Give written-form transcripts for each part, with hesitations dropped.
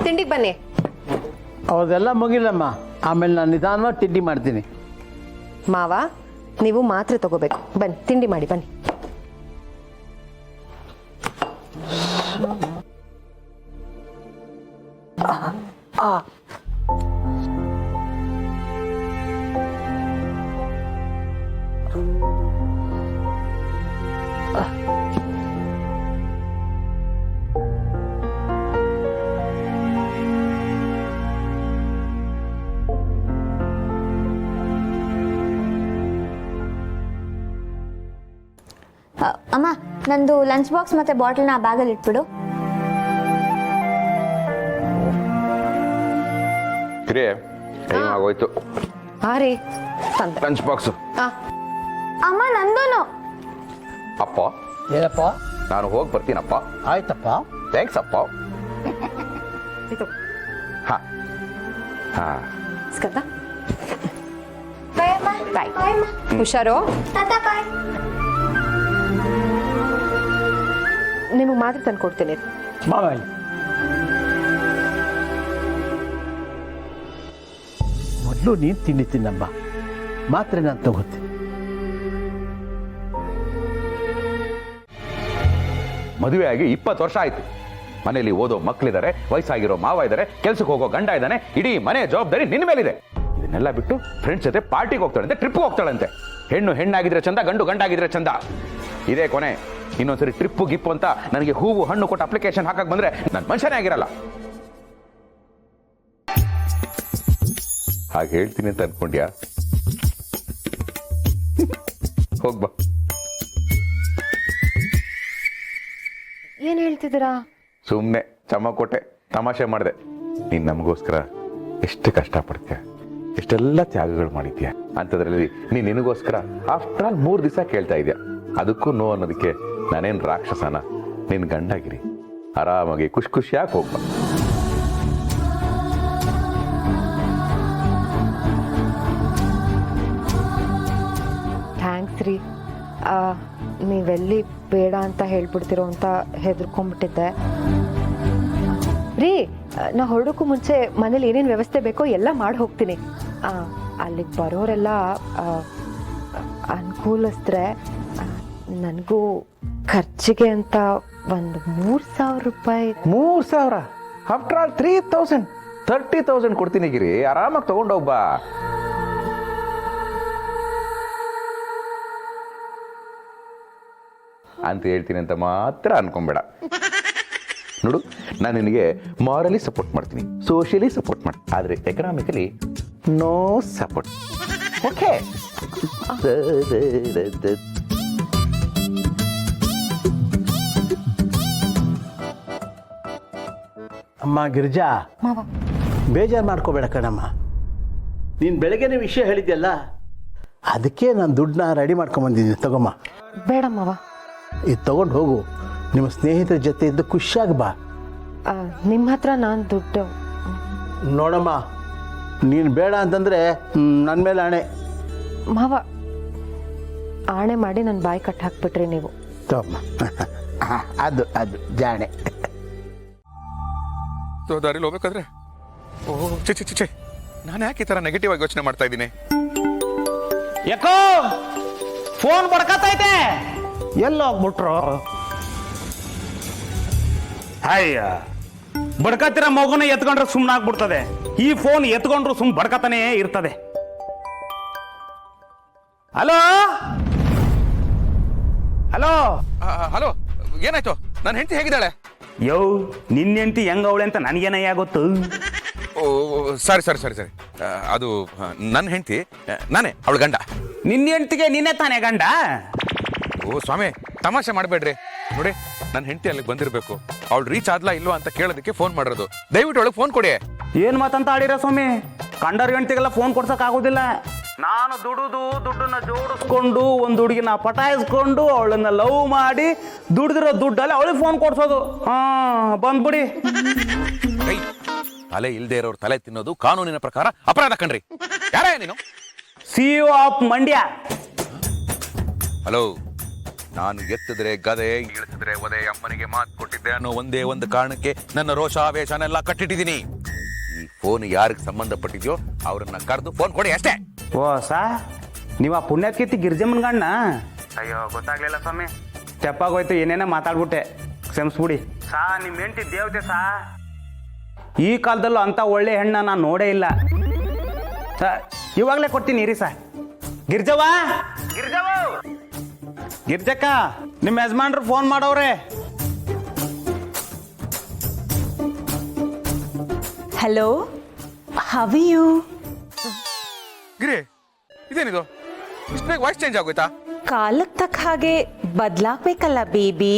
ತಿಂಡಿಗೆ ಬನ್ನಿ. ಅವ್ರದೆಲ್ಲ ಮುಗಿಲ್ಲಮ್ಮ, ಆಮೇಲೆ ನಾನು ನಿಧಾನವಾಗಿ ತಿಂಡಿ ಮಾಡ್ತೀನಿ. ಮಾವ ನೀವು ಮಾತ್ರೆ ತಗೋಬೇಕು. ಬನ್ನಿ ತಿಂಡಿ ಮಾಡಿ ಬನ್ನಿ. ಅಮ್ಮ, ನಂದು ಲಂಚ್ ಬಾಕ್ಸ್ ಮತ್ತೆ ಬಾಟಲ್ನ ಆ ಬ್ಯಾಗಲ್ಲಿ ಇಟ್ಬಿಡು. ಟೈಮ್ ಆಗೋಯ್ತು. ಹಾ ರೀ, ತಂದೆ ಲಂಚ್ ಬಾಕ್ಸ್. ಅಮ್ಮ, ನಂದೂನು. ಅಪ್ಪ ಏನಪ್ಪ? ನಾನು ಹೋಗಿ ಬರ್ತೀನಪ್ಪ. ಆಯ್ತಪ್ಪ. ಥ್ಯಾಂಕ್ಸ್ ಅಪ್ಪ. ಹಾ ಹಾ ಸ್ಕಂದ ಬಾಯ್ ಅಮ್ಮ. ಬಾಯ್. ಬಾಯ್ ಅಮ್ಮ. ಹುಷಾರು. ತಾತ ಬಾಯ್. ನಿಮಗೆ ಮಾತ್ರೆ ತಂದು ಕೊಡ್ತೀನಿ. ಬಾಯ್. ಮೊದಲು ನೀನು ತಿಂಡಿ ತಿನ್ನಮ್ಮ, ಮಾತ್ರೆ ನಾನು ತಗೋತೀನಿ. ಮದುವೆ ಆಗಿ 20 ವರ್ಷ ಆಯ್ತು. ಮನೆಯಲ್ಲಿ ಓದೋ ಮಕ್ಕಳಿದ್ದಾರೆ, ವಯಸ್ಸಾಗಿರೋ ಮಾವ ಇದ್ದಾರೆ, ಕೆಲ್ಸಕ್ಕೆ ಹೋಗೋ ಗಂಡ ಇದ್ದಾನೆ. ಇಡೀ ಮನೆ ಜವಾಬ್ದಾರಿ ನಿನ್ನ ಮೇಲಿದೆ. ಇದನ್ನೆಲ್ಲ ಬಿಟ್ಟು ಫ್ರೆಂಡ್ಸ್ ಜೊತೆ ಪಾರ್ಟಿಗೆ ಹೋಗ್ತಾಳಂತೆ, ಟ್ರಿಪ್ಗೆ ಹೋಗ್ತಾಳಂತೆ. ಹೆಣ್ಣು ಹೆಣ್ಣಾಗಿದ್ರೆ ಚಂದ, ಗಂಡು ಗಂಡಾಗಿದ್ರೆ ಚಂದ. ಇದೇ ಕೊನೆ. ಇನ್ನೊಂದ್ಸರಿ ಟ್ರಿಪ್ಪು ಗಿಪ್ಪು ಅಂತ ನನಗೆ ಹೂವು ಹಣ್ಣು ಕೊಟ್ಟು ಅಪ್ಲಿಕೇಶನ್ ಹಾಕಕ್ ಬಂದ್ರೆ ನನ್ನ ಮನುಷ್ಯನೇ ಆಗಿರಲ್ಲ. ಹಾಗೆ ಹೇಳ್ತೀನಿ ಅಂತ ಅನ್ಕೊಂಡ್ಯಾ? ಹೋಗ್ಬಾ. ಏನ್ ಹೇಳ್ತಿದ್ದೀರಾ? ಸುಮ್ಮನೆ ಚಮ್ಮ ಕೊಟ್ಟೆ, ತಮಾಷೆ ಮಾಡಿದೆ. ನೀನ್ ನಮಗೋಸ್ಕರ ಎಷ್ಟು ಕಷ್ಟಪಡ್ತೀಯ, ಎಷ್ಟೆಲ್ಲ ತ್ಯಾಗಗಳು ಮಾಡಿದ್ಯಾ. ಅಂಥದ್ರಲ್ಲಿ ನೀನ್ ನಿನಗೋಸ್ಕರ ಆಫ್ಟರ್ ಆಲ್ 3 ದಿವಸ ಕೇಳ್ತಾ ಇದೆಯಾ. ಅದಕ್ಕೂ ನೋ ಅನ್ನೋದಕ್ಕೆ ನಾನೇನ್ ರಾಕ್ಷಸನ? ನಿನ್ ಗಂಡಾಗಿರಿ, ಆರಾಮಾಗಿ ಖುಷಿ ಖುಷಿಯಾಗಿ ಹೋಗ್ಬಾ. ಥ್ಯಾಂಕ್ಸ್ ರೀ. ನೀವೆಲ್ಲಿ ಬೇಡ ಅಂತ ಹೇಳ್ಬಿಡ್ತಿರೋ ಅಂತ ಹೆದರ್ಕೊಂಡ್ಬಿಟ್ಟಿದ್ದೆ ರೀ. ನಾ ಹೊರಡೋಕ್ಕೂ ಮುಂಚೆ ಮನೇಲಿ ಏನೇನು ವ್ಯವಸ್ಥೆ ಬೇಕೋ ಎಲ್ಲ ಮಾಡಿ ಹೋಗ್ತೀನಿ. ಅಲ್ಲಿಗೆ ಬರೋರೆಲ್ಲ ಅನುಕೂಲಿಸಿದ್ರೆ ನನಗೂ ಖರ್ಚಿಗೆ ಅಂತ ಒಂದು 3,000 ರೂಪಾಯಿ. 3,000? ಆಫ್ಟರ್ ಆಲ್ 3,000, 30,000 ಕೊಡ್ತೀನಿ ಗಿರಿ. ಆರಾಮಾಗಿ ತಗೊಂಡೋಗ್ಬಾ. ಅಂತ ಹೇಳ್ತೀನಿ ಅಂತ ಮಾತ್ರ ಅನ್ಕೊಂಬೇಡ. ನೋಡು, ನಾನು ನಿನಗೆ ಮಾರಲಿ ಸಪೋರ್ಟ್ ಮಾಡ್ತೀನಿ, ಸೋಷಿಯಲಿ ಸಪೋರ್ಟ್ ಮಾಡ್ತೀನಿ, ಆದ್ರೆ ಎಕನಾಮಿಕಲಿ ನೋ ಸಪೋರ್ಟ್. ಓಕೆ? ಅಮ್ಮ ಗಿರಿಜಾ, ಬೇಜಾರು ಮಾಡ್ಕೋಬೇಡ ಕಣಮ್ಮ. ನೀನು ಬೆಳಗ್ಗೆನೇ ವಿಷಯ ಹೇಳಿದ್ಯಲ್ಲ, ಅದಕ್ಕೆ ನಾನು ದುಡ್ಡನ್ನ ರೆಡಿ ಮಾಡ್ಕೊಂಬಂದಿದ್ದೀನಿ. ತಗೊಮ್ಮ. ಬೇಡಮ್ಮವ. ಇದು ತಗೊಂಡು ಹೋಗು, ನಿಮ್ಮ ಸ್ನೇಹಿತರ ಜೊತೆ ಇದ್ದು ಖುಷಿಯಾಗಿ ಬಾ. ನಿಮ್ಮ ಹತ್ರ ನಾನು ದುಡ್ಡು. ನೋಡಮ್ಮ, ನೀನು ಬೇಡ ಅಂತಂದರೆ ನನ್ನ ಮೇಲೆ ಆಣೆ. ಮಾವ, ಆಣೆ ಮಾಡಿ ನನ್ನ ಬಾಯಿ ಕಟ್ ಹಾಕ್ಬಿಟ್ರಿ ನೀವು. ತಗೊಮ್ಮ. ಅದು ಅದು ಜಾಣೆ. ದಾರಿಲಿ ಹೋಗ್ಬೇಕಾದ್ರೆ ಓಹ್ ಚೆ ನಾನು ಯಾಕೆ ಈ ಥರ ನೆಗೆಟಿವ್ ಆಗಿ ಯೋಚನೆ ಮಾಡ್ತಾ ಇದ್ದೀನಿ? ಯಾಕೋ ಫೋನ್ ಬಡ್ಕತೈತೆ, ಎಲ್ಲ ಹೋಗ್ಬಿಟ್ರು. ಅಯ್ಯ, ಬಡ್ಕತ್ತಿರ ಮಗುನ ಎತ್ಕೊಂಡ್ರೆ ಸುಮ್ಮನೆ ಆಗ್ಬಿಡ್ತದೆ. ಈ ಫೋನ್ ಎತ್ಕೊಂಡ್ರು ಸುಮ್ ಬಡ್ಕತಾನೇ ಇರ್ತದೆ. ಹಲೋ ಹಲೋ ಹಲೋ, ಏನಾಯ್ತು? ನನ್ನ ಹೆಂಡತಿ ಹೇಗಿದ್ದಾಳೆ? ಯೋ, ನಿನ್ನ ಹೆಂಡತಿ ಹೆಂಗ ಅವಳೆ ಅಂತ ನನಗೇನಯ್ಯ ಗೊತ್ತು. ಓ ಸರಿ ಸರಿ ಸರಿ ಸರಿ, ಅದು ನನ್ನ ಹೆಂಡತಿ, ನಾನೇ ಅವಳ ಗಂಡ. ನಿನ್ನ ಹೆಂಡತಿಗೆ ನಿನ್ನೆ ತಾನೇ ಗಂಡ? ಓ ಸ್ವಾಮಿ, ತಮಾಷೆ ಮಾಡಬೇಡ್ರಿ. ನೋಡಿ, ನನ್ನ ಹೆಂಡತಿ ಅಲ್ಲಿಗೆ ಬಂದಿರಬೇಕು. ಅವಳು ರೀಚ್ ಆದ್ಲಾ ಇಲ್ವಾ ಅಂತ ಕೇಳೋದಕ್ಕೆ ಫೋನ್ ಮಾಡಿರೋದು. ದಯವಿಟ್ಟು ಅವಳಿಗೆ ಫೋನ್ ಕೊಡಿ. ಏನ್ ಮಾತಂತ ಆಡಿರ ಸ್ವಾಮಿ? ಕಂಡರ್ ಹೆಂಡತಿಗೆಲ್ಲ ಫೋನ್ ಕೊಡ್ಸಕ್ ಆಗೋದಿಲ್ಲ. ನಾನು ದುಡ್ಡನ್ನ ಜೋಡಿಸ್ಕೊಂಡು ಒಂದು ಹುಡುಗಿನ ಪಟಾಯಿಸ್ಕೊಂಡು ಅವಳನ್ನ ಲವ್ ಮಾಡಿ ದುಡ್ದಿರೋ ದುಡ್ಡಲ್ಲಿ ಅವಳಿಗೆ ಫೋನ್ ಕೊಡ್ಸೋದು. ಹಾ, ಬಂದ್ಬಿಡಿ. ತಲೆ ಇಲ್ದೇ ಇರೋರು ತಲೆ ತಿನ್ನೋದು ಕಾನೂನಿನ ಪ್ರಕಾರ ಅಪರಾಧ ಕಣ್ರಿ. ಯಾರ ನೀನು? CEO of Mandya. ಹಲೋ, ನಾನು ಎತ್ತಿದ್ರೆ ಗದೆ ಇಳಿಸಿದ್ರೆ ಒದೆ ಅಮ್ಮನಿಗೆ ಮಾತು ಕೊಟ್ಟಿದ್ದೆ ಅನ್ನೋ ಒಂದೇ ಒಂದು ಕಾರಣಕ್ಕೆ ನನ್ನ ರೋಷಾವೇಶನೆಲ್ಲ ಕಟ್ಟಿಟ್ಟಿದ್ದೀನಿ. ಈ ಫೋನ್ ಯಾರಿಗೆ ಸಂಬಂಧಪಟ್ಟಿದ್ಯೋ ಅವ್ರನ್ನ ಕರೆದು ಫೋನ್ ಕೊಡಿ ಅಷ್ಟೇ. ಓ ಸಾ ನೀವು ಆ ಪುಣ್ಯಕೀರ್ತಿ ಗಿರ್ಜಮ್ಮನ್ ಗಣ್ಣ? ಅಯ್ಯೋ ಗೊತ್ತಾಗ್ಲಿಲ್ಲ ಸ್ವಾಮಿ, ತೆಪ್ಪಾಗೋಯ್ತು, ಏನೇನೋ ಮಾತಾಡ್ಬಿಟ್ಟೆ, ಕ್ಷಮಿಸ್ಬಿಡಿ. ಸಾ ನಿಮ್ಮ ಹೆಂಡತಿ ದೇವತೆ ಸಾ. ಈ ಕಾಲದಲ್ಲೂ ಅಂತ ಒಳ್ಳೆ ಹೆಣ್ಣ ನಾನು ನೋಡೇ ಇಲ್ಲ. ಇವಾಗಲೇ ಕೊಡ್ತೀನಿ ಇರಿ ಸಾ. ಗಿರ್ಜವ್ವ, ಗಿರ್ಜವ್ವ, ಗಿರ್ಜಕ್ಕ, ನಿಮ್ಮ ಯಜಮಾನ್ರು ಫೋನ್ ಮಾಡವ್ರೆ. Hello, how are you? Giri, ಇದೇನಿದು ಇಷ್ಟು ಬೇಗ ವಾಯ್ಸ್ ಚೇಂಜ್ ಆಗೋಯ್ತಾ? ಕಾಲಕ್ಕೆ ತಕ್ಕ ಹಾಗೆ ಬದಲಾಗ್ಬೇಕಲ್ಲ ಬೇಬಿ.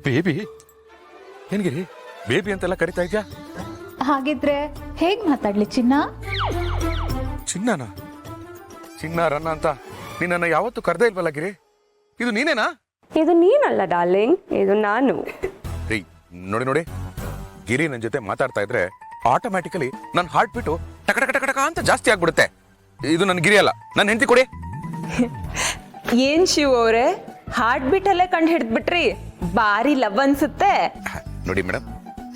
ಬೇಬಿ ಏನ್ಗಿರಿ ಬೇಬಿ ಅಂತೆಲ್ಲ ಕರಿತಾ ಇದ್ಯಾ? ಹಾಗಿದ್ರೆ ಹೇಗ್ ಮಾತಾಡ್ಲಿ ಚಿನ್ನ? ಚಿನ್ನನ ಚಿನ್ನ ರನ್ನ ಅಂತ ನಿನ್ನನ್ನು ಯಾವತ್ತೂ ಕರೆದೇ ಇಲ್ವಲ್ಲ ಗಿರಿ. ಇದು ನೀನೇನಾ? ಇದು ನೀನಲ್ಲ ಡಾರ್ಲಿಂಗ್, ಇದು ನಾನು. ರೀ ನೋಡಿ ನೋಡಿ, ಗಿರಿ ನನ್ನ ಜೊತೆ ಮಾತಾಡ್ತಾ ಇದ್ರೆ ಆಟೋಮ್ಯಾಟಿಕಲಿ ನನ್ನ ಹಾರ್ಟ್ ಬಿಟ್ಟು ಟಕ ಟಕ ಟಕ ಟಕ ಅಂತ ಜಾಸ್ತಿ ಆಗ್ಬಿಡುತ್ತೆ. ಇದು ನನ್ನ ಗಿರಿ ಅಲ್ಲ, ನನ್ನ ಹೆಂಡತಿ ಕೊಡಿ. ಏನ್ ಶಿವ್ ಅವ್ರೆ, ಹಾರ್ಟ್ ಬೀಟ್ ಅಲ್ಲೇ ಕಂಡು ಹಿಡಿದ್ಬಿಟ್ರಿ, ಬಾರಿ ಲವ್ ಅನ್ಸುತ್ತೆ. ನೋಡಿ ಮೇಡಮ್,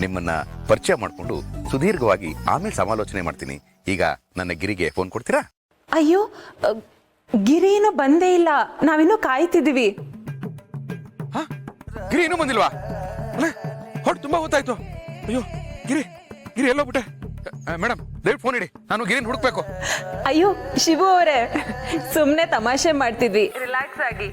ನಿಮ್ಮನ್ನ ಪರಿಚಯ ಮಾಡ್ಕೊಂಡು ಸುದೀರ್ಘವಾಗಿ ಆಮೇಲೆ ಸಮಾಲೋಚನೆ ಮಾಡ್ತೀನಿ. ಈಗ ನನ್ನ ಗಿರಿಗೆ ಫೋನ್ ಕೊಡ್ತೀರಾ? ಅಯ್ಯೋ, ಗಿರಿ ಏನೋ ಬಂದೇ ಇಲ್ಲ, ನಾವಿನ್ನೂ ಕಾಯ್ತಿದೀವಿ. ಗಿರಿ ಇನ್ನೂ ಬಂದಿಲ್ವಾ? ಹೊಟ್ಟು ತುಂಬಾ ಹೊತ್ತಾಯ್ತು. ಅಯ್ಯೋ ಗಿರಿ, ಗಿರಿ ಎಲ್ಲೋಗ್ಬಿಟ್ಟೆ? ಮೇಡಮ್ ದಯವಿಟ್ಟು ಫೋನ್ ಇಡಿ, ನಾನು ಗಿರಿನ ಹುಡುಕ್ಬೇಕು. ಅಯ್ಯೋ ಶಿವು ಅವರೇ, ಸುಮ್ನೆ ತಮಾಷೆ ಮಾಡ್ತಿದ್ವಿ, ರಿಲ್ಯಾಕ್ಸ್ ಆಗಿ.